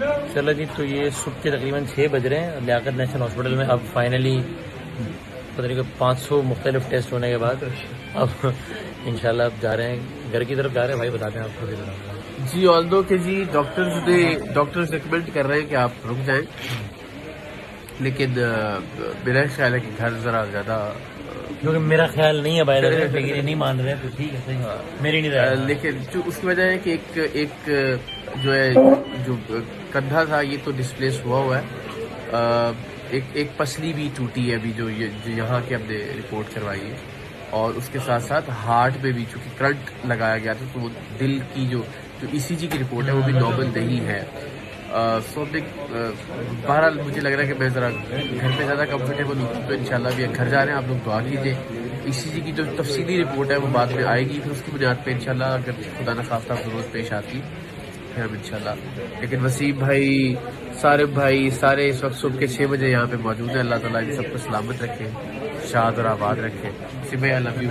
चलो जी, तो ये सुबह के तकरीबन 6 बज रहे हैं लियाकत नेशनल हॉस्पिटल में। अब फाइनली पता नहीं 500 मुख्तलिफ टेस्ट होने के बाद अब इंशाल्लाह अब जा रहे हैं घर की तरफ जा रहे हैं। भाई बताते हैं आपको भी। जी ऑल्दो के जी डॉक्टर्स रिकमेंड कर रहे हैं कि आप रुक जाएं, लेकिन मेरा ख्याल है कि घर जरा ज्यादा, क्योंकि मेरा ख्याल नहीं है भाई, लेकिन ये नहीं मान रहे हैं तो ठीक है, सही मेरी नहीं रहा। लेकिन जो उसकी वजह है कि एक जो है जो कंधा था ये तो डिस्प्लेस हुआ है, एक पसली भी टूटी है अभी जो यहाँ के हमने रिपोर्ट करवाई है, और उसके साथ साथ हार्ट में भी चूंकि करंट लगाया गया था तो वो दिल की जो ईसीजी की रिपोर्ट है वो भी नॉर्मल नहीं है। सो बहरहाल मुझे लग रहा है कि मैं ज़रा घर पे ज़्यादा कंफर्टेबल हूँ, तो इंशाल्लाह भी घर जा रहे हैं, आप लोग दुआ कीजिए। ईसीजी की जो तफसीली रिपोर्ट है वो बाद में आएगी, फिर उसकी बुनियाद पे इंशाल्लाह अगर खुदा न खास्ता ज़रूरत पेश आती फिर हम इंशाल्लाह। लेकिन वसीम भाई, सारिब भाई सारे इस वक्त सुबह के 6 बजे यहाँ पे मौजूद है। अल्लाह ताला इन सबको सलामत रखे, शाद और आबाद रखे। वसीम भाई आई लव यू।